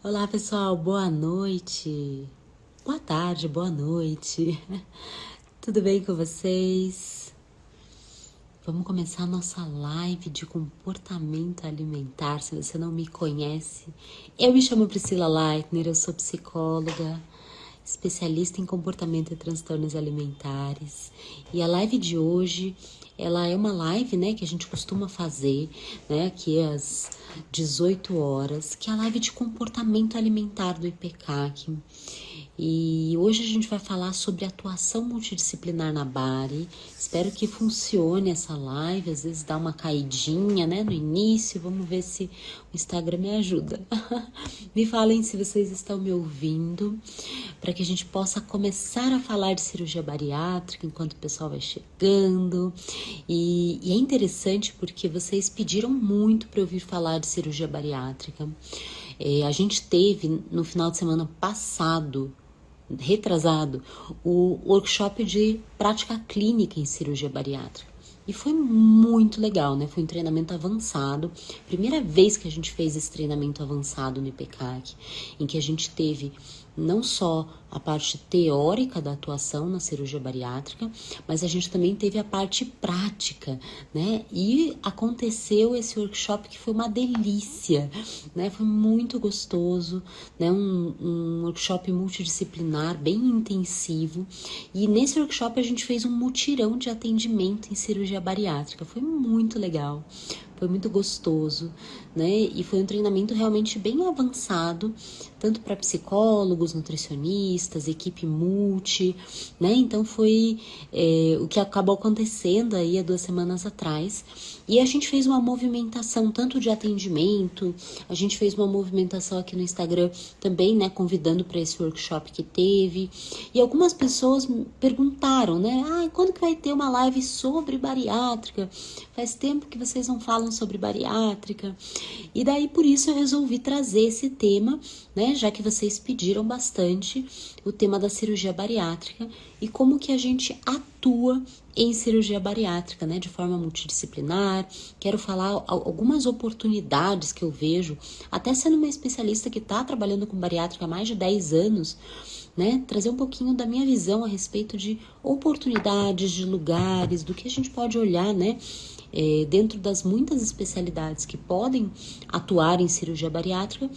Olá pessoal, boa noite, boa tarde, boa noite, tudo bem com vocês? Vamos começar a nossa live de comportamento alimentar. Se você não me conhece, eu me chamo Priscila Leitner, eu sou psicóloga, especialista em comportamento e transtornos alimentares. E a live de hoje, ela é uma live, né, que a gente costuma fazer, né, aqui às 18 horas, que é a live de comportamento alimentar do IPCAC. E hoje a gente vai falar sobre atuação multidisciplinar na Bari. Espero que funcione essa live, às vezes dá uma caidinha, né, no início. Vamos ver se o Instagram me ajuda. Me falem se vocês estão me ouvindo, para que a gente possa começar a falar de cirurgia bariátrica enquanto o pessoal vai chegando. E é interessante porque vocês pediram muito para eu ouvir falar de cirurgia bariátrica. A gente teve no final de semana passado, retrasado, o workshop de prática clínica em cirurgia bariátrica. E foi muito legal, né? Foi um treinamento avançado. Primeira vez que a gente fez esse treinamento avançado no IPCAC, em que a gente teve não só a parte teórica da atuação na cirurgia bariátrica, mas a gente também teve a parte prática, né? E aconteceu esse workshop que foi uma delícia, né? Foi muito gostoso, né? Um workshop multidisciplinar, bem intensivo. E nesse workshop a gente fez um mutirão de atendimento em cirurgia bariátrica. Foi muito legal. Foi muito gostoso, né? E foi um treinamento realmente bem avançado, tanto para psicólogos, nutricionistas, equipe multi, né? Então foi o que acabou acontecendo aí há 2 semanas atrás. E a gente fez uma movimentação tanto de atendimento, a gente fez uma movimentação aqui no Instagram também, né? Convidando para esse workshop que teve. E algumas pessoas perguntaram, né? Quando que vai ter uma live sobre bariátrica? Faz tempo que vocês não falam sobre bariátrica. E daí, por isso, eu resolvi trazer esse tema, né? Já que vocês pediram bastante o tema da cirurgia bariátrica e como que a gente atua em cirurgia bariátrica, né? De forma multidisciplinar. Quero falar algumas oportunidades que eu vejo, até sendo uma especialista que está trabalhando com bariátrica há mais de 10 anos, né? Trazer um pouquinho da minha visão a respeito de oportunidades, de lugares, do que a gente pode olhar, né? Dentro das muitas especialidades que podem atuar em cirurgia bariátrica,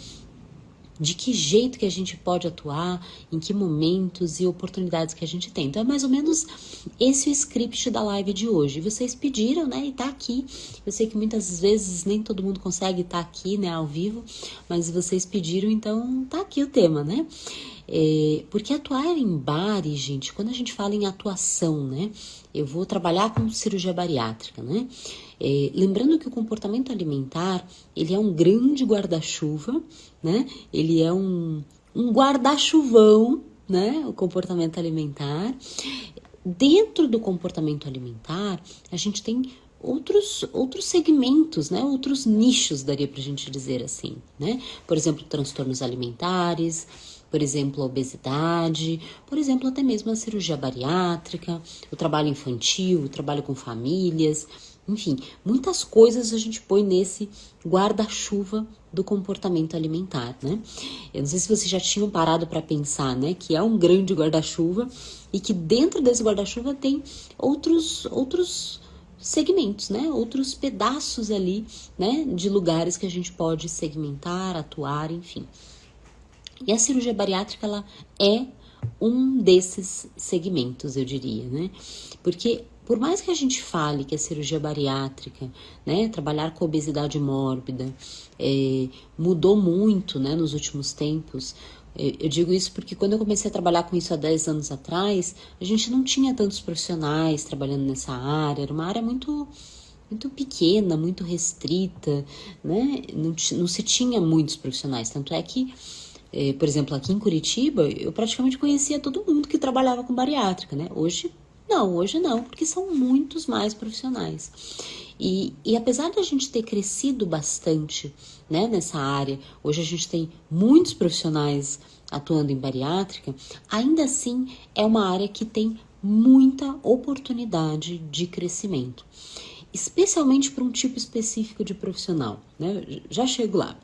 de que jeito que a gente pode atuar, em que momentos e oportunidades que a gente tem. Então é mais ou menos esse o script da live de hoje. Vocês pediram, né, e tá aqui. Eu sei que muitas vezes nem todo mundo consegue estar aqui, né, ao vivo, mas vocês pediram, então tá aqui o tema, né? Porque atuar em Bari, gente, quando a gente fala em atuação, né, eu vou trabalhar com cirurgia bariátrica, né? Lembrando que o comportamento alimentar, ele é um grande guarda-chuva, né? Ele é um guarda-chuvão, né? O comportamento alimentar. Dentro do comportamento alimentar, a gente tem outros segmentos, né? Outros nichos, daria pra gente dizer assim, né? Por exemplo, transtornos alimentares, por exemplo, a obesidade, por exemplo, até mesmo a cirurgia bariátrica, o trabalho infantil, o trabalho com famílias, enfim, muitas coisas a gente põe nesse guarda-chuva do comportamento alimentar, né? Eu não sei se vocês já tinham parado para pensar, né, que é um grande guarda-chuva e que dentro desse guarda-chuva tem outros segmentos, né? Outros pedaços ali, né, de lugares que a gente pode segmentar, atuar, enfim. E a cirurgia bariátrica, ela é um desses segmentos, eu diria, né? Porque por mais que a gente fale que a cirurgia bariátrica, né, trabalhar com obesidade mórbida, mudou muito, né, nos últimos tempos. Eu digo isso porque quando eu comecei a trabalhar com isso há 10 anos atrás, a gente não tinha tantos profissionais trabalhando nessa área, era uma área muito pequena, muito restrita, né? Não se tinha muitos profissionais, tanto é que por exemplo, aqui em Curitiba, eu praticamente conhecia todo mundo que trabalhava com bariátrica, né? Hoje não, porque são muitos mais profissionais. E apesar de a gente ter crescido bastante, né, nessa área, hoje a gente tem muitos profissionais atuando em bariátrica, ainda assim é uma área que tem muita oportunidade de crescimento, especialmente para um tipo específico de profissional, né? Já chego lá.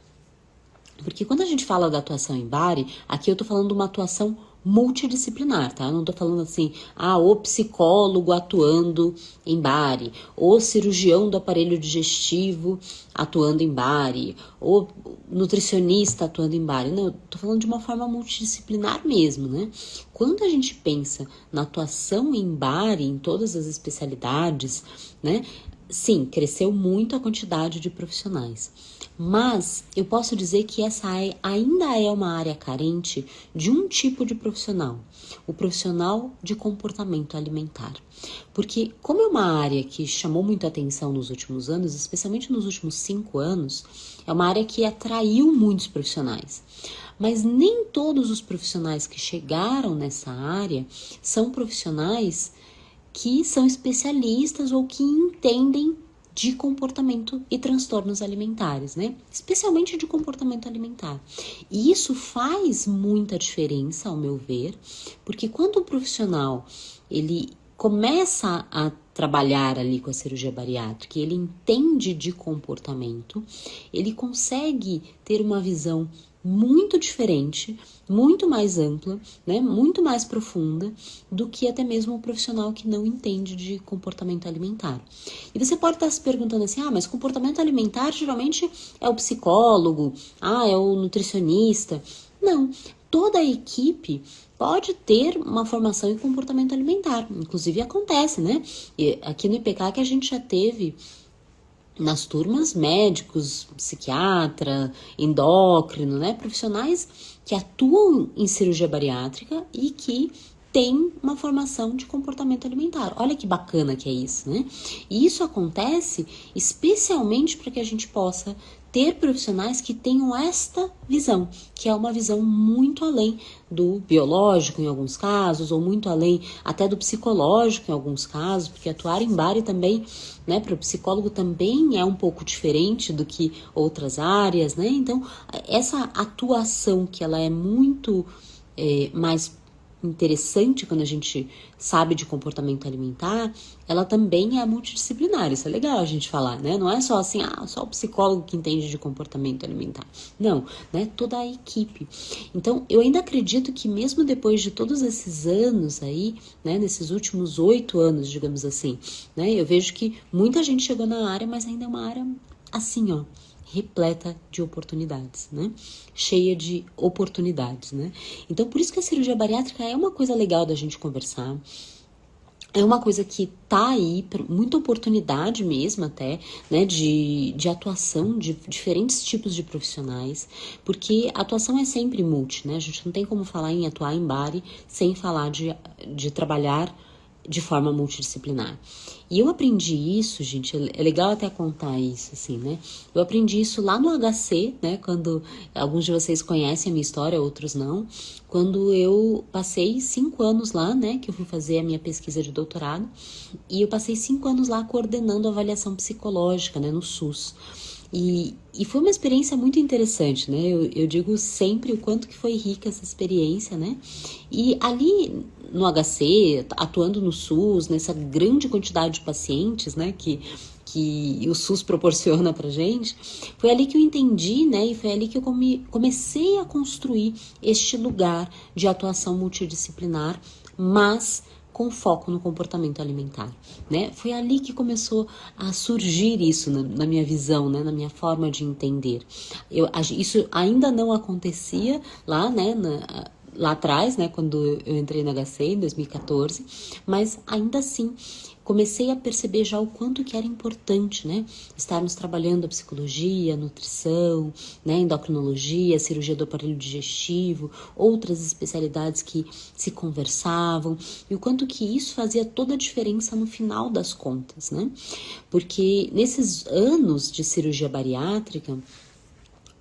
Porque quando a gente fala da atuação em Bari, aqui eu tô falando de uma atuação multidisciplinar, tá? Eu não tô falando assim, o psicólogo atuando em Bari, o cirurgião do aparelho digestivo atuando em Bari, o nutricionista atuando em Bari. Não, eu tô falando de uma forma multidisciplinar mesmo, né? Quando a gente pensa na atuação em Bari, em todas as especialidades, né? Sim, cresceu muito a quantidade de profissionais. Mas eu posso dizer que essa ainda é uma área carente de um tipo de profissional, o profissional de comportamento alimentar. Porque como é uma área que chamou muita atenção nos últimos anos, especialmente nos últimos 5 anos, é uma área que atraiu muitos profissionais. Mas nem todos os profissionais que chegaram nessa área são profissionais que são especialistas ou que entendem de comportamento e transtornos alimentares, né? Especialmente de comportamento alimentar. E isso faz muita diferença, ao meu ver, porque quando o profissional ele começa a trabalhar ali com a cirurgia bariátrica, ele entende de comportamento, ele consegue ter uma visão muito diferente, muito mais ampla, né, muito mais profunda do que até mesmo o profissional que não entende de comportamento alimentar. E você pode estar se perguntando assim, mas comportamento alimentar geralmente é o psicólogo, é o nutricionista. Não, toda a equipe pode ter uma formação em comportamento alimentar, inclusive acontece, né? E aqui no IPK que a gente já teve nas turmas médicos, psiquiatra, endócrino, né? Profissionais que atuam em cirurgia bariátrica e que têm uma formação de comportamento alimentar. Olha que bacana que é isso, né? E isso acontece especialmente para que a gente possa ter profissionais que tenham esta visão, que é uma visão muito além do biológico em alguns casos, ou muito além até do psicológico em alguns casos, porque atuar em Bari também, né, para o psicólogo também é um pouco diferente do que outras áreas, né? Então, essa atuação que ela é muito mais interessante quando a gente sabe de comportamento alimentar, ela também é multidisciplinar. Isso é legal a gente falar, né? Não é só assim, só o psicólogo que entende de comportamento alimentar. Não, né? Toda a equipe. Então, eu ainda acredito que mesmo depois de todos esses anos aí, né? Nesses últimos 8 anos, digamos assim, né? Eu vejo que muita gente chegou na área, mas ainda é uma área assim, repleta de oportunidades, né? Cheia de oportunidades, né? Então, por isso que a cirurgia bariátrica é uma coisa legal da gente conversar. É uma coisa que tá aí, muita oportunidade mesmo até, né, de atuação de diferentes tipos de profissionais, porque a atuação é sempre multi, né? A gente não tem como falar em atuar em Bari sem falar de trabalhar de forma multidisciplinar. E eu aprendi isso, gente, é legal até contar isso, assim, né? Eu aprendi isso lá no HC, né? Quando alguns de vocês conhecem a minha história, outros não. Quando eu passei 5 anos lá, né? Que eu fui fazer a minha pesquisa de doutorado. E eu passei 5 anos lá coordenando avaliação psicológica, né? No SUS. E foi uma experiência muito interessante, né? Eu digo sempre o quanto que foi rica essa experiência, né? E ali no HC, atuando no SUS, nessa grande quantidade de pacientes, né? Que o SUS proporciona pra gente, foi ali que eu entendi, né? E foi ali que eu comecei a construir este lugar de atuação multidisciplinar, mas com foco no comportamento alimentar, né? Foi ali que começou a surgir isso na minha visão, né? Na minha forma de entender. Isso ainda não acontecia lá, né? Lá atrás, né? Quando eu entrei na HC em 2014, mas ainda assim comecei a perceber já o quanto que era importante, né? Estarmos trabalhando a psicologia, a nutrição, né? Endocrinologia, cirurgia do aparelho digestivo, outras especialidades que se conversavam, e o quanto que isso fazia toda a diferença no final das contas, né? Porque nesses anos de cirurgia bariátrica,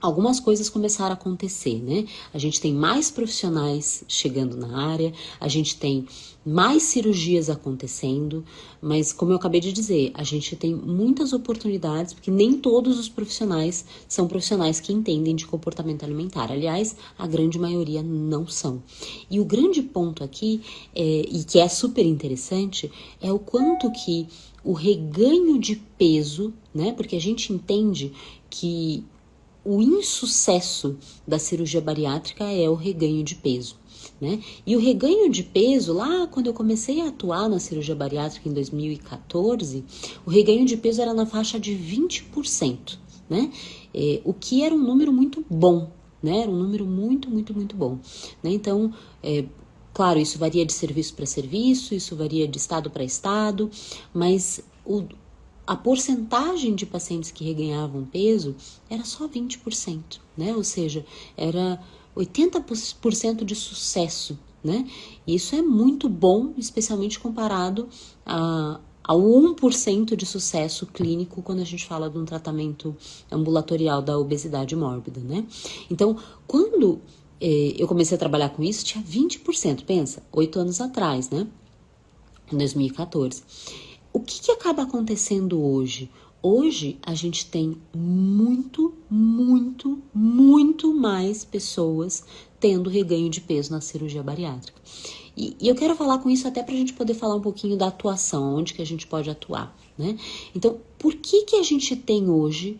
algumas coisas começaram a acontecer, né? A gente tem mais profissionais chegando na área, a gente tem mais cirurgias acontecendo, mas como eu acabei de dizer, a gente tem muitas oportunidades, porque nem todos os profissionais são profissionais que entendem de comportamento alimentar. Aliás, a grande maioria não são. E o grande ponto aqui, e que é super interessante, é o quanto que o reganho de peso, né? Porque a gente entende que o insucesso da cirurgia bariátrica é o reganho de peso, né? E o reganho de peso, lá quando eu comecei a atuar na cirurgia bariátrica em 2014, o reganho de peso era na faixa de 20%, né? O que era um número muito bom, né? Era um número muito, muito, muito bom, né? Então, claro, isso varia de serviço para serviço, isso varia de estado para estado, mas a porcentagem de pacientes que reganhavam peso era só 20%, né? Ou seja, era 80% de sucesso, né? Isso é muito bom, especialmente comparado ao 1% de sucesso clínico quando a gente fala de um tratamento ambulatorial da obesidade mórbida, né? Então, quando eu comecei a trabalhar com isso, tinha 20%, pensa, 8 anos atrás, né? Em 2014. O que acaba acontecendo hoje? Hoje a gente tem muito, muito, muito mais pessoas tendo reganho de peso na cirurgia bariátrica. E eu quero falar com isso até para a gente poder falar um pouquinho da atuação, onde que a gente pode atuar, né? Então, por que a gente tem hoje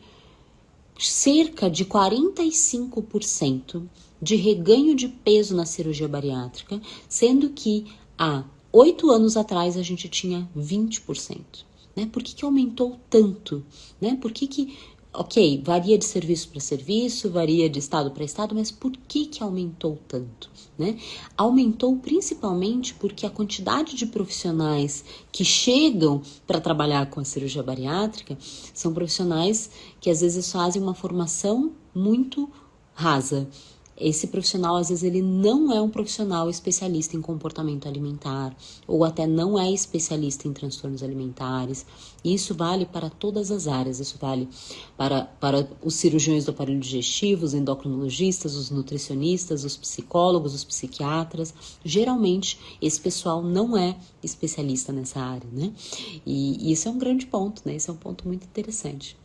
cerca de 45% de reganho de peso na cirurgia bariátrica, sendo que há 8 anos atrás a gente tinha 20%, né? Por que aumentou tanto, né? Ok, varia de serviço para serviço, varia de estado para estado, mas por que aumentou tanto, né? Aumentou principalmente porque a quantidade de profissionais que chegam para trabalhar com a cirurgia bariátrica são profissionais que às vezes fazem uma formação muito rasa. Esse profissional, às vezes, ele não é um profissional especialista em comportamento alimentar, ou até não é especialista em transtornos alimentares. E isso vale para todas as áreas. Isso vale para os cirurgiões do aparelho digestivo, os endocrinologistas, os nutricionistas, os psicólogos, os psiquiatras. Geralmente, esse pessoal não é especialista nessa área, né? E isso é um grande ponto, né? Esse é um ponto muito interessante.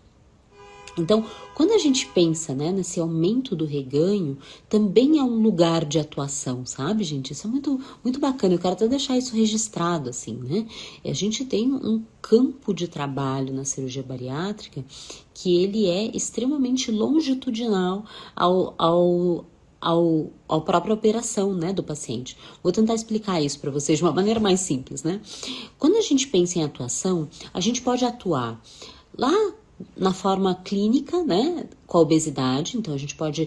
Então, quando a gente pensa, né, nesse aumento do reganho, também é um lugar de atuação, sabe, gente? Isso é muito, muito bacana. Eu quero até deixar isso registrado, assim, né? A gente tem um campo de trabalho na cirurgia bariátrica que ele é extremamente longitudinal ao própria operação, né, do paciente. Vou tentar explicar isso para vocês de uma maneira mais simples, né? Quando a gente pensa em atuação, a gente pode atuar lá na forma clínica, né, com a obesidade. Então a gente pode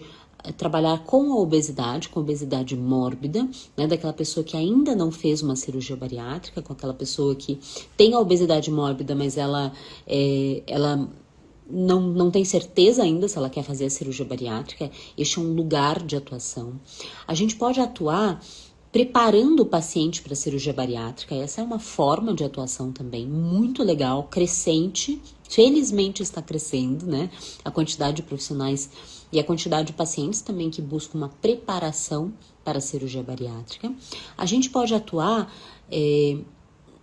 trabalhar com a obesidade mórbida, né, daquela pessoa que ainda não fez uma cirurgia bariátrica, com aquela pessoa que tem a obesidade mórbida, mas ela não tem certeza ainda se ela quer fazer a cirurgia bariátrica. Este é um lugar de atuação. A gente pode atuar preparando o paciente para a cirurgia bariátrica. Essa é uma forma de atuação também muito legal, crescente. Felizmente está crescendo, né? A quantidade de profissionais e a quantidade de pacientes também que buscam uma preparação para a cirurgia bariátrica. A gente pode atuar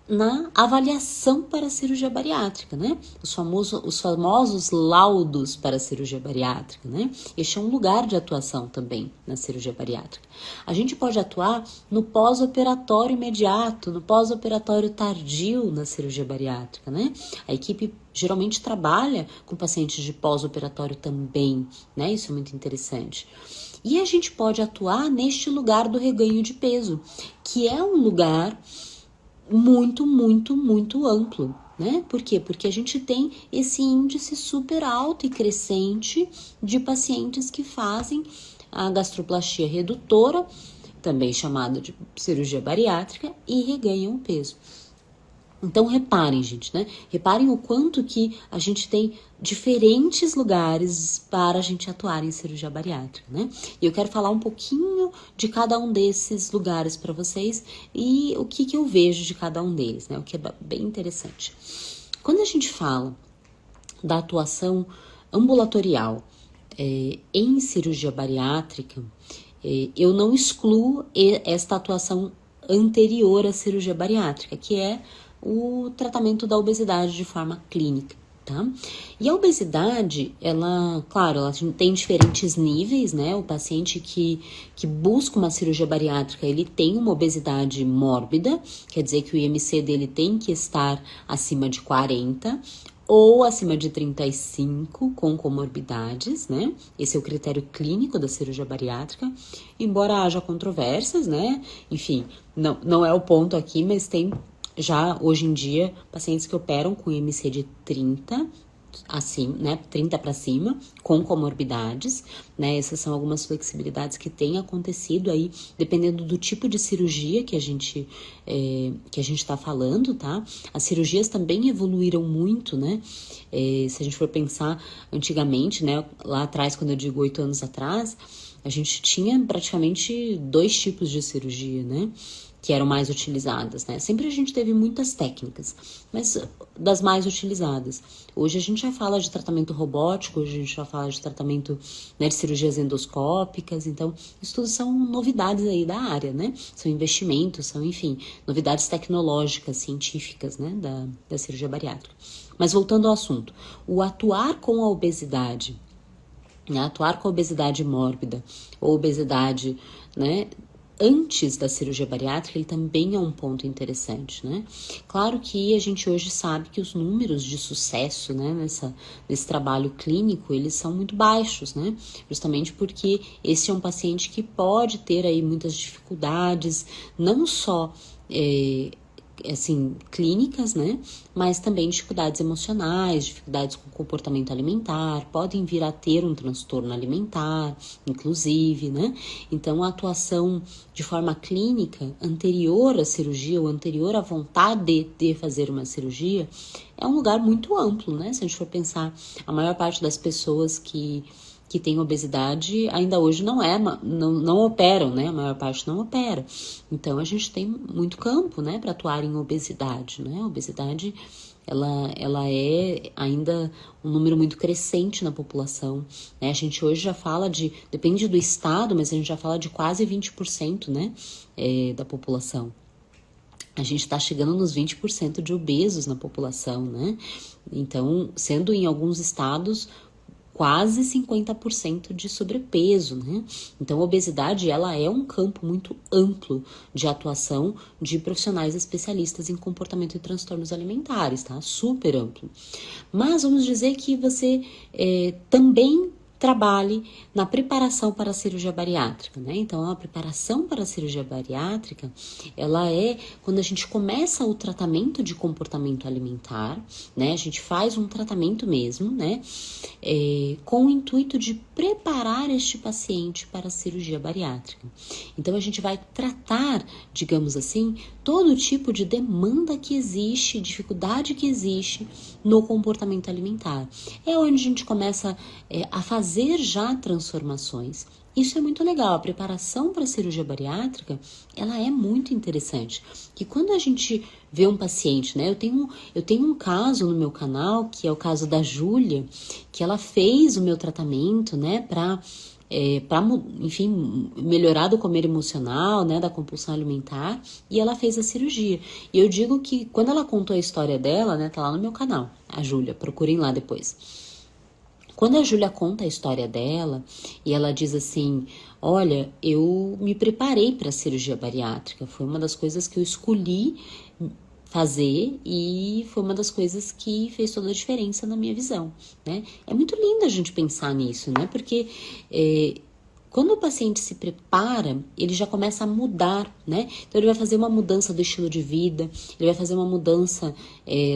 na avaliação para a cirurgia bariátrica, né? Os famosos laudos para a cirurgia bariátrica, né? Este é um lugar de atuação também na cirurgia bariátrica. A gente pode atuar no pós-operatório imediato, no pós-operatório tardio na cirurgia bariátrica, né? A equipe geralmente trabalha com pacientes de pós-operatório também, né? Isso é muito interessante. E a gente pode atuar neste lugar do reganho de peso, que é um lugar muito, muito, muito amplo, né? Por quê? Porque a gente tem esse índice super alto e crescente de pacientes que fazem a gastroplastia redutora, também chamada de cirurgia bariátrica, e reganham o peso. Então, reparem, gente, né? Reparem o quanto que a gente tem diferentes lugares para a gente atuar em cirurgia bariátrica, né? E eu quero falar um pouquinho de cada um desses lugares para vocês e o que eu vejo de cada um deles, né? O que é bem interessante. Quando a gente fala da atuação ambulatorial em cirurgia bariátrica, eu não excluo esta atuação anterior à cirurgia bariátrica, que é o tratamento da obesidade de forma clínica, tá? E a obesidade, claro, ela tem diferentes níveis, né? O paciente que busca uma cirurgia bariátrica, ele tem uma obesidade mórbida, quer dizer que o IMC dele tem que estar acima de 40, ou acima de 35 com comorbidades, né? Esse é o critério clínico da cirurgia bariátrica, embora haja controvérsias, né? Enfim, não é o ponto aqui, mas tem já hoje em dia pacientes que operam com IMC de 30 assim, né, 30 para cima, com comorbidades, né, essas são algumas flexibilidades que têm acontecido aí, dependendo do tipo de cirurgia que a gente está falando, tá? As cirurgias também evoluíram muito, né, se a gente for pensar antigamente, né, lá atrás, quando eu digo 8 anos atrás, a gente tinha praticamente 2 tipos de cirurgia, né, que eram mais utilizadas, né? Sempre a gente teve muitas técnicas, mas das mais utilizadas. Hoje a gente já fala de tratamento robótico, hoje a gente já fala de tratamento, né, de cirurgias endoscópicas, então isso tudo são novidades aí da área, né? São investimentos, são, enfim, novidades tecnológicas, científicas, né, da cirurgia bariátrica. Mas voltando ao assunto, o atuar com a obesidade, né, atuar com a obesidade mórbida ou obesidade, né, antes da cirurgia bariátrica, ele também é um ponto interessante, né? Claro que a gente hoje sabe que os números de sucesso, né, nesse trabalho clínico, eles são muito baixos, né? Justamente porque esse é um paciente que pode ter aí muitas dificuldades, não só assim, clínicas, né? Mas também dificuldades emocionais, dificuldades com comportamento alimentar, podem vir a ter um transtorno alimentar, inclusive, né? Então, a atuação de forma clínica anterior à cirurgia ou anterior à vontade de fazer uma cirurgia é um lugar muito amplo, né? Se a gente for pensar, a maior parte das pessoas que tem obesidade ainda hoje não operam, né? A maior parte não opera. Então, a gente tem muito campo, né, para atuar em obesidade, né? A obesidade, ela é ainda um número muito crescente na população, né? A gente hoje já fala depende do estado, mas a gente já fala de quase 20%, né, da população. A gente está chegando nos 20% de obesos na população, né? Então, sendo em alguns estados quase 50% de sobrepeso, né? Então, a obesidade, ela é um campo muito amplo de atuação de profissionais especialistas em comportamento e transtornos alimentares, tá? Super amplo. Mas vamos dizer que você também trabalhe na preparação para a cirurgia bariátrica, né? Então, a preparação para a cirurgia bariátrica, ela é quando a gente começa o tratamento de comportamento alimentar, né? A gente faz um tratamento mesmo, né? Com o intuito de preparar este paciente para a cirurgia bariátrica. Então, a gente vai tratar, digamos assim, todo tipo de demanda que existe, dificuldade que existe no comportamento alimentar. É onde a gente começa a fazer já transformações. Isso é muito legal. A preparação para a cirurgia bariátrica, ela é muito interessante. Que quando a gente vê um paciente, né? Eu tenho um caso no meu canal, que é o caso da Júlia, que ela fez o meu tratamento, né, para enfim, melhorar do comer emocional, né, da compulsão alimentar, e ela fez a cirurgia. E eu digo que quando ela contou a história dela, né, tá lá no meu canal, a Júlia, procurem lá depois. Quando a Júlia conta a história dela, e ela diz assim, olha, eu me preparei para a cirurgia bariátrica, foi uma das coisas que eu escolhi fazer e foi uma das coisas que fez toda a diferença na minha visão, né? É muito lindo a gente pensar nisso, né? Porque quando o paciente se prepara, ele já começa a mudar, né? Então, ele vai fazer uma mudança do estilo de vida, ele vai fazer uma mudança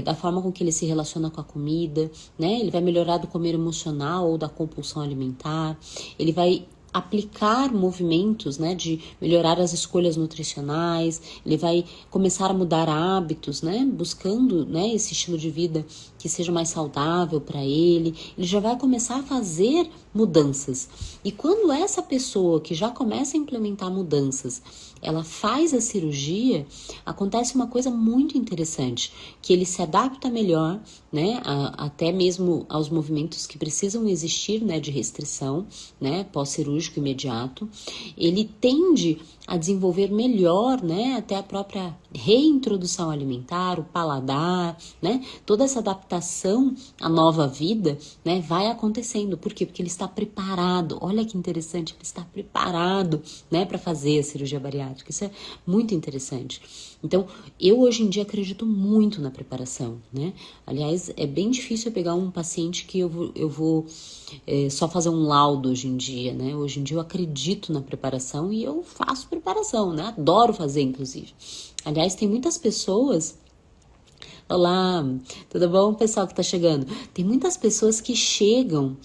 da forma com que ele se relaciona com a comida, né? Ele vai melhorar do comer emocional ou da compulsão alimentar, ele vai aplicar movimentos, né, de melhorar as escolhas nutricionais, ele vai começar a mudar hábitos, né, buscando, né, esse estilo de vida que seja mais saudável para ele já vai começar a fazer mudanças. E quando essa pessoa que já começa a implementar mudanças, ela faz a cirurgia, acontece uma coisa muito interessante, que ele se adapta melhor, né, até mesmo aos movimentos que precisam existir, né, de restrição, né, pós-cirúrgico imediato. Ele tende a desenvolver melhor, né, até a própria reintrodução alimentar, o paladar, né, toda essa adaptação adaptação à nova vida, né, vai acontecendo. Por quê? Porque ele está preparado. Olha que interessante, ele está preparado, né, para fazer a cirurgia bariátrica. Isso é muito interessante. Então, eu hoje em dia acredito muito na preparação, né? Aliás, é bem difícil eu pegar um paciente que eu vou só fazer um laudo hoje em dia, né? Hoje em dia eu acredito na preparação e eu faço preparação, né? Adoro fazer, inclusive. Aliás, tem muitas pessoas... Olá, tudo bom, pessoal que tá chegando? Tem muitas pessoas que chegam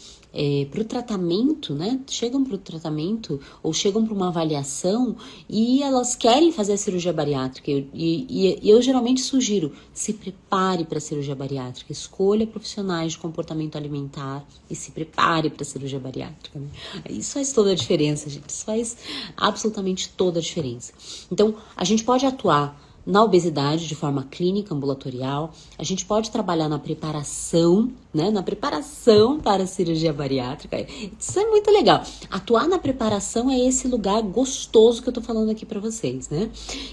para o tratamento, né? Chegam para o tratamento ou chegam para uma avaliação e elas querem fazer a cirurgia bariátrica. E eu geralmente sugiro, se prepare para a cirurgia bariátrica, escolha profissionais de comportamento alimentar e se prepare para a cirurgia bariátrica. Né? Isso faz toda a diferença, gente. Isso faz absolutamente toda a diferença. Então, a gente pode atuar na obesidade de forma clínica, ambulatorial, a gente pode trabalhar na preparação, né? Na preparação para a cirurgia bariátrica. Isso é muito legal. Atuar na preparação é esse lugar gostoso que eu tô falando aqui para vocês, né?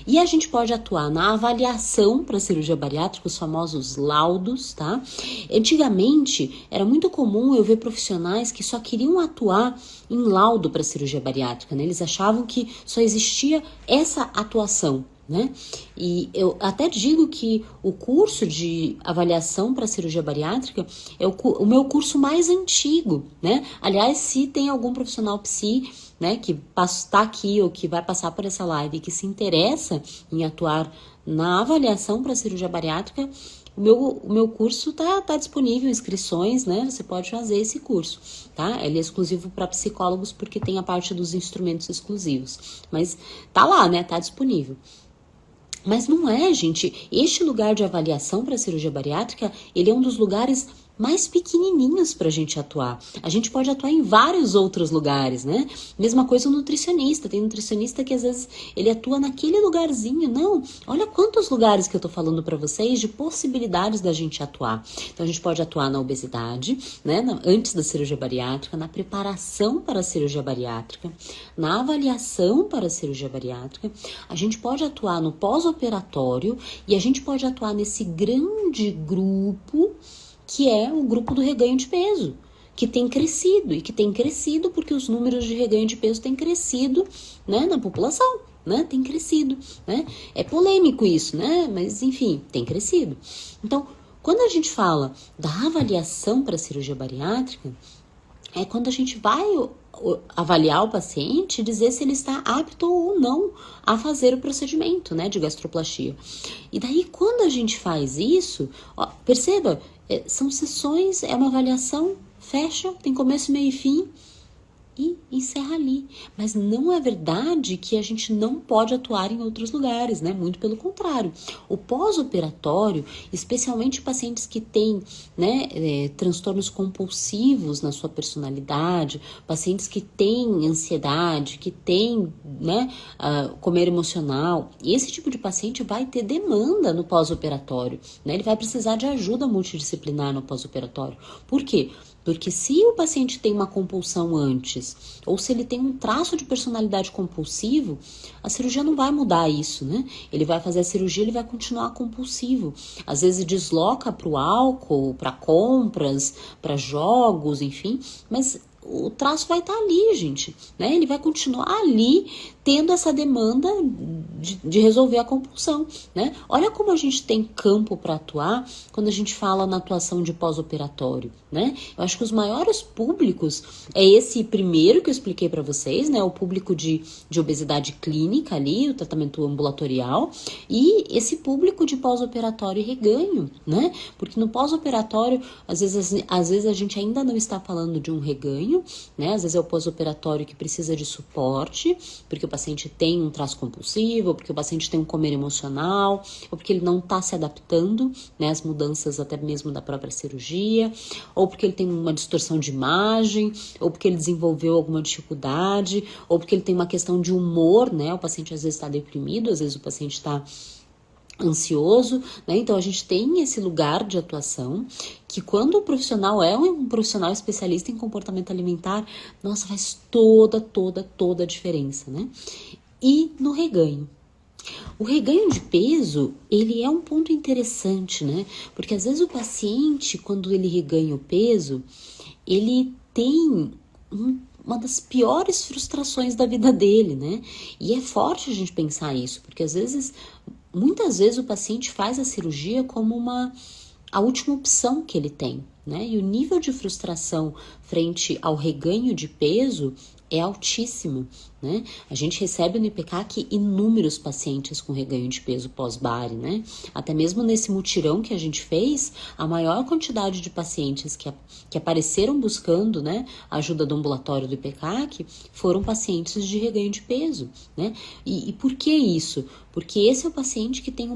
E a gente pode atuar na avaliação para a cirurgia bariátrica, os famosos laudos, tá? Antigamente, era muito comum eu ver profissionais que só queriam atuar em laudo para a cirurgia bariátrica, né? Eles achavam que só existia essa atuação, né? E eu até digo que o curso de avaliação para cirurgia bariátrica é o meu curso mais antigo, né? Aliás, se tem algum profissional psi, né, que está aqui ou que vai passar por essa live e que se interessa em atuar na avaliação para cirurgia bariátrica, o meu curso tá disponível, inscrições, né? Você pode fazer esse curso, tá? Ele é exclusivo para psicólogos porque tem a parte dos instrumentos exclusivos. Mas tá lá, né? Tá disponível. Mas não é, gente. Este lugar de avaliação para cirurgia bariátrica, ele é um dos lugares mais pequenininhos para a gente atuar. A gente pode atuar em vários outros lugares, né? Mesma coisa o nutricionista. Tem nutricionista que às vezes ele atua naquele lugarzinho. Não, olha quantos lugares que eu tô falando para vocês de possibilidades da gente atuar. Então a gente pode atuar na obesidade, né? Antes da cirurgia bariátrica, na preparação para a cirurgia bariátrica, na avaliação para a cirurgia bariátrica. A gente pode atuar no pós-operatório e a gente pode atuar nesse grande grupo que é o grupo do reganho de peso, que tem crescido, e que tem crescido porque os números de reganho de peso têm crescido, né, na população, né, tem crescido, né, é polêmico isso, né, mas enfim, tem crescido. Então, quando a gente fala da avaliação para a cirurgia bariátrica, é quando a gente vai avaliar o paciente e dizer se ele está apto ou não a fazer o procedimento, né, de gastroplastia. E daí, quando a gente faz isso, ó, perceba, são sessões, é uma avaliação, fecha, tem começo, meio e fim, e encerra ali. Mas não é verdade que a gente não pode atuar em outros lugares, né? Muito pelo contrário. O pós-operatório, especialmente pacientes que têm, né, transtornos compulsivos na sua personalidade, pacientes que têm ansiedade, que têm, né, comer emocional, esse tipo de paciente vai ter demanda no pós-operatório, né? Ele vai precisar de ajuda multidisciplinar no pós-operatório. Por quê? Porque se o paciente tem uma compulsão antes, ou se ele tem um traço de personalidade compulsivo, a cirurgia não vai mudar isso, né? Ele vai fazer a cirurgia, ele vai continuar compulsivo. Às vezes desloca para o álcool, para compras, para jogos, enfim, mas o traço vai estar ali, gente, né? Ele vai continuar ali tendo essa demanda de resolver a compulsão, né? Olha como a gente tem campo para atuar quando a gente fala na atuação de pós-operatório, né? Eu acho que os maiores públicos é esse primeiro que eu expliquei para vocês, né? O público de obesidade clínica ali, o tratamento ambulatorial, e esse público de pós-operatório e reganho, né? Porque no pós-operatório, às vezes a gente ainda não está falando de um reganho, né? Às vezes é o pós-operatório que precisa de suporte, porque o paciente tem um traço compulsivo, ou porque o paciente tem um comer emocional, ou porque ele não está se adaptando, né, às mudanças até mesmo da própria cirurgia, ou porque ele tem uma distorção de imagem, ou porque ele desenvolveu alguma dificuldade, ou porque ele tem uma questão de humor, né, o paciente às vezes está deprimido, às vezes o paciente está ansioso, né? Então a gente tem esse lugar de atuação que quando o profissional é um profissional especialista em comportamento alimentar, nossa, faz toda a diferença, né? E no reganho. O reganho de peso, ele é um ponto interessante, né? Porque às vezes o paciente, quando ele reganha o peso, ele tem uma das piores frustrações da vida dele, né? E é forte a gente pensar isso, porque muitas vezes o paciente faz a cirurgia como a última opção que ele tem, né? E o nível de frustração frente ao reganho de peso é altíssimo, né? A gente recebe no IPCAC inúmeros pacientes com reganho de peso pós-bari, né? Até mesmo nesse mutirão que a gente fez, a maior quantidade de pacientes que apareceram buscando, né, a ajuda do ambulatório do IPCAC foram pacientes de reganho de peso, né? E por que isso? Porque esse é o paciente que tem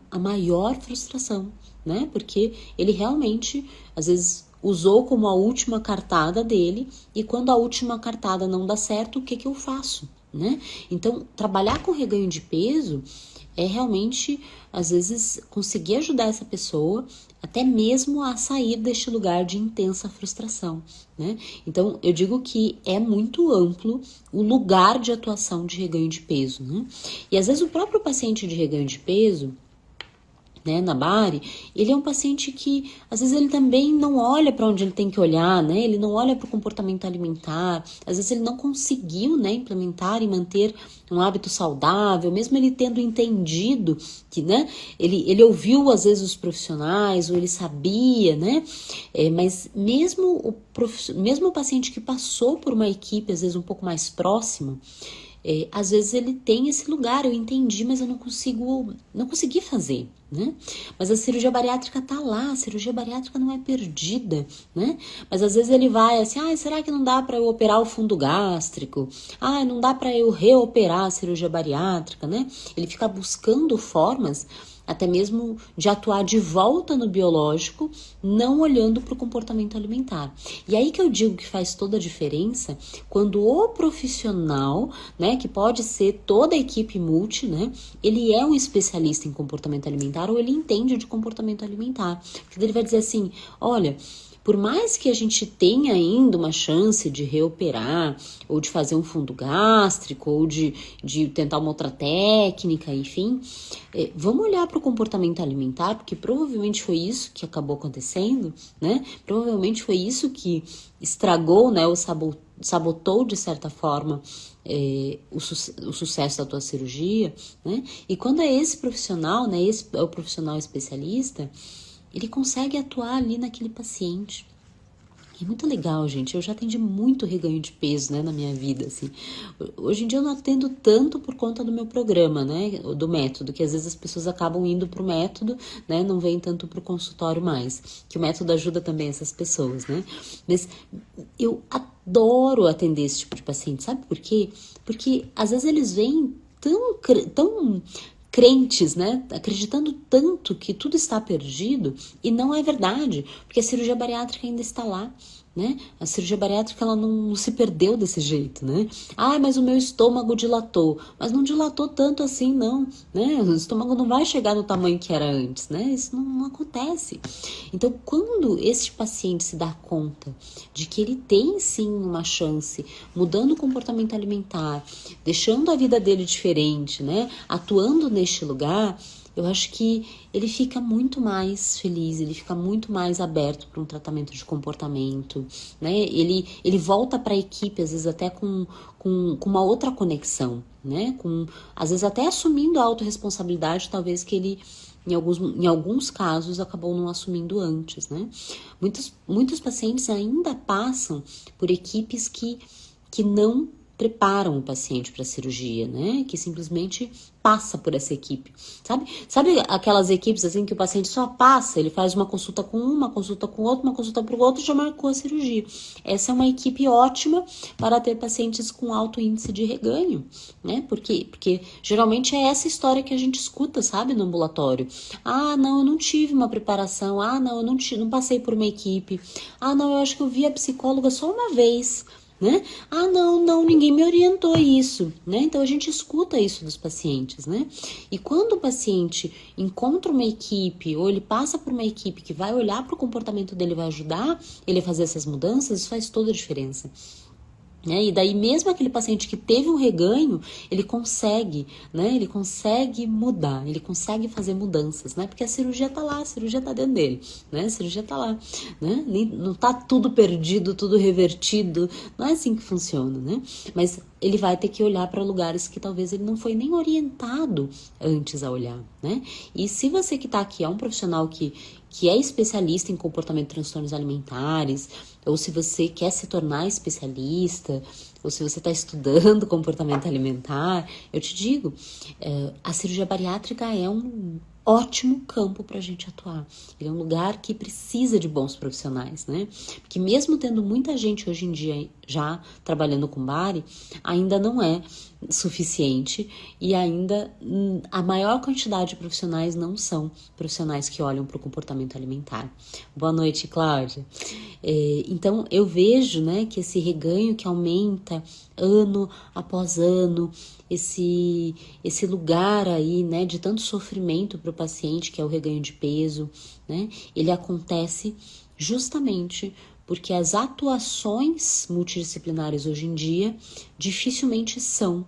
a maior frustração, né? Porque ele realmente, às vezes, usou como a última cartada dele, e quando a última cartada não dá certo, o que eu faço, né? Então, trabalhar com reganho de peso é realmente, às vezes, conseguir ajudar essa pessoa até mesmo a sair deste lugar de intensa frustração, né? Então, eu digo que é muito amplo o lugar de atuação de reganho de peso, né? E às vezes o próprio paciente de reganho de peso, né, na Bari, ele é um paciente que às vezes ele também não olha para onde ele tem que olhar, né? Ele não olha para o comportamento alimentar, às vezes ele não conseguiu, né, implementar e manter um hábito saudável, mesmo ele tendo entendido que, né, ele ouviu às vezes os profissionais, ou ele sabia, né? Mas mesmo o paciente que passou por uma equipe às vezes um pouco mais próxima, às vezes ele tem esse lugar, eu entendi, mas eu não consegui fazer, né? Mas a cirurgia bariátrica tá lá, a cirurgia bariátrica não é perdida, né? Mas às vezes ele vai assim, será que não dá para eu operar o fundo gástrico? Não dá para eu reoperar a cirurgia bariátrica, né? Ele fica buscando formas até mesmo de atuar de volta no biológico, não olhando para o comportamento alimentar. E aí que eu digo que faz toda a diferença quando o profissional, né, que pode ser toda a equipe multi, né, ele é um especialista em comportamento alimentar ou ele entende de comportamento alimentar. Porque ele vai dizer assim, olha, por mais que a gente tenha ainda uma chance de reoperar, ou de fazer um fundo gástrico, ou de tentar uma outra técnica, enfim, vamos olhar para o comportamento alimentar, porque provavelmente foi isso que acabou acontecendo, né? Provavelmente foi isso que estragou, né, ou sabotou, de certa forma, o sucesso da tua cirurgia, né? E quando é esse profissional, né, esse é o profissional especialista, ele consegue atuar ali naquele paciente. É muito legal, gente. Eu já atendi muito reganho de peso, né, na minha vida, assim. Hoje em dia eu não atendo tanto por conta do meu programa, né, do método, que às vezes as pessoas acabam indo pro método, né, não vêm tanto pro consultório mais, que o método ajuda também essas pessoas, né. Mas eu adoro atender esse tipo de paciente, sabe por quê? Porque às vezes eles vêm tão crentes, né, acreditando tanto que tudo está perdido, e não é verdade, porque a cirurgia bariátrica ainda está lá, né? A cirurgia bariátrica ela não se perdeu desse jeito, né? Mas o meu estômago dilatou, mas não dilatou tanto assim, não, né? O estômago não vai chegar no tamanho que era antes, né? Isso não acontece. Então, quando esse paciente se dá conta de que ele tem sim uma chance, mudando o comportamento alimentar, deixando a vida dele diferente, né? Atuando neste lugar, eu acho que ele fica muito mais feliz, ele fica muito mais aberto para um tratamento de comportamento, né? Ele volta para a equipe, às vezes até com uma outra conexão, né? Às vezes até assumindo a autorresponsabilidade, talvez que ele, em alguns casos, acabou não assumindo antes, né? Muitos pacientes ainda passam por equipes que não preparam o paciente para a cirurgia, né? Que simplesmente passa por essa equipe, sabe? Sabe aquelas equipes assim que o paciente só passa, ele faz uma consulta com uma consulta com outro, uma consulta para o outro e já marcou a cirurgia. Essa é uma equipe ótima para ter pacientes com alto índice de reganho, né? Porque geralmente é essa história que a gente escuta, sabe, no ambulatório. Não, eu não tive uma preparação. Não, eu não passei por uma equipe. Não, eu acho que eu vi a psicóloga só uma vez, né? Não, ninguém me orientou isso, né? Então a gente escuta isso dos pacientes, né? E quando o paciente encontra uma equipe ou ele passa por uma equipe que vai olhar para o comportamento dele, vai ajudar ele a fazer essas mudanças, isso faz toda a diferença. né? E daí mesmo aquele paciente que teve um reganho, ele consegue, né? Ele consegue mudar, ele consegue fazer mudanças, né? Porque a cirurgia tá lá, a cirurgia tá dentro dele, né? A cirurgia tá lá, né? Não tá tudo perdido, tudo revertido, não é assim que funciona, né? Mas ele vai ter que olhar para lugares que talvez ele não foi nem orientado antes a olhar, né? E se você que tá aqui é um profissional que é especialista em comportamento de transtornos alimentares, ou se você quer se tornar especialista, ou se você está estudando comportamento alimentar, eu te digo, a cirurgia bariátrica é um ótimo campo para a gente atuar. Ele é um lugar que precisa de bons profissionais, né? Porque mesmo tendo muita gente hoje em dia já trabalhando com bari, ainda não é suficiente e ainda a maior quantidade de profissionais não são profissionais que olham para o comportamento alimentar. Boa noite, Cláudia. Então, eu vejo, né, que esse reganho que aumenta ano após ano, esse lugar aí, né, de tanto sofrimento para o paciente, que é o reganho de peso, né, ele acontece justamente porque as atuações multidisciplinares hoje em dia dificilmente são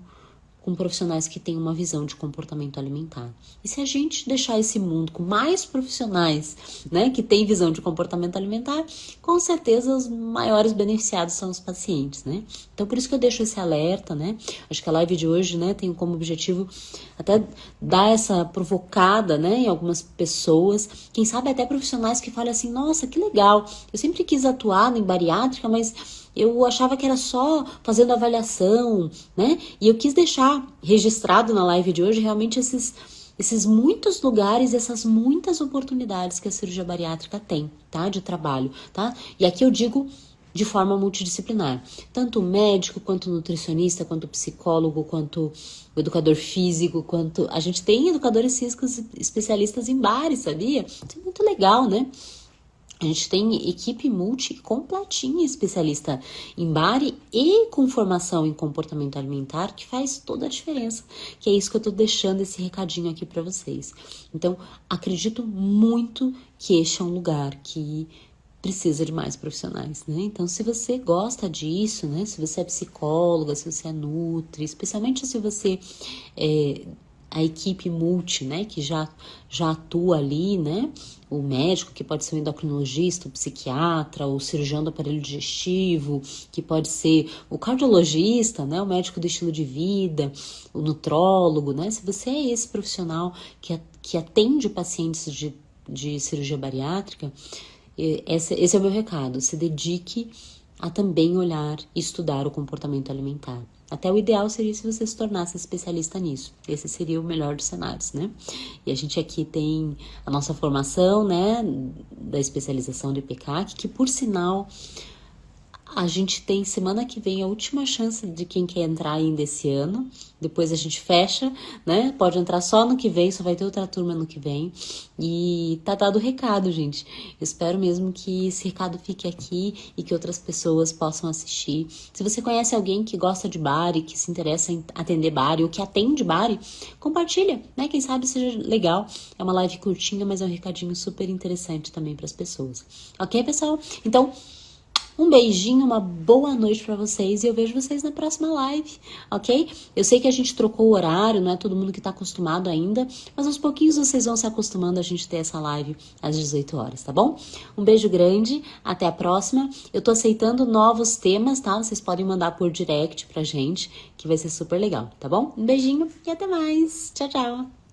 com profissionais que têm uma visão de comportamento alimentar. E se a gente deixar esse mundo com mais profissionais, né, que têm visão de comportamento alimentar, com certeza os maiores beneficiados são os pacientes, né? Então, por isso que eu deixo esse alerta, né? Acho que a live de hoje, né, tem como objetivo até dar essa provocada, né, em algumas pessoas, quem sabe até profissionais que falam assim, nossa, que legal, eu sempre quis atuar em bariátrica, mas eu achava que era só fazendo avaliação, né? E eu quis deixar registrado na live de hoje realmente esses muitos lugares, essas muitas oportunidades que a cirurgia bariátrica tem, tá? De trabalho, tá? E aqui eu digo de forma multidisciplinar. Tanto o médico, quanto o nutricionista, quanto o psicólogo, quanto o educador físico, quanto... A gente tem educadores físicos especialistas em bares, sabia? Isso é muito legal, né? A gente tem equipe multi completinha especialista em bari e com formação em comportamento alimentar que faz toda a diferença. Que é isso que eu tô deixando esse recadinho aqui para vocês. Então, acredito muito que este é um lugar que precisa de mais profissionais, né? Então, se você gosta disso, né? Se você é psicóloga, se você é nutri, especialmente se você a equipe multi, né, que já atua ali, né, o médico, que pode ser o endocrinologista, o psiquiatra, o cirurgião do aparelho digestivo, que pode ser o cardiologista, né, o médico do estilo de vida, o nutrólogo, né, se você é esse profissional que atende pacientes de cirurgia bariátrica, esse é o meu recado, se dedique a também olhar e estudar o comportamento alimentar. Até o ideal seria se você se tornasse especialista nisso. Esse seria o melhor dos cenários, né? E a gente aqui tem a nossa formação, né, da especialização de PCAC, que por sinal a gente tem semana que vem a última chance de quem quer entrar ainda esse ano. Depois a gente fecha, né? Pode entrar só no que vem, só vai ter outra turma no que vem. E tá dado o recado, gente. Eu espero mesmo que esse recado fique aqui e que outras pessoas possam assistir. Se você conhece alguém que gosta de bari, que se interessa em atender bari ou que atende bari, compartilha, né? Quem sabe seja legal. É uma live curtinha, mas é um recadinho super interessante também para as pessoas. Ok, pessoal? Então, um beijinho, uma boa noite pra vocês e eu vejo vocês na próxima live, ok? Eu sei que a gente trocou o horário, não é todo mundo que tá acostumado ainda, mas aos pouquinhos vocês vão se acostumando a gente ter essa live às 18 horas, tá bom? Um beijo grande, até a próxima. Eu tô aceitando novos temas, tá? Vocês podem mandar por direct pra gente, que vai ser super legal, tá bom? Um beijinho e até mais. Tchau, tchau!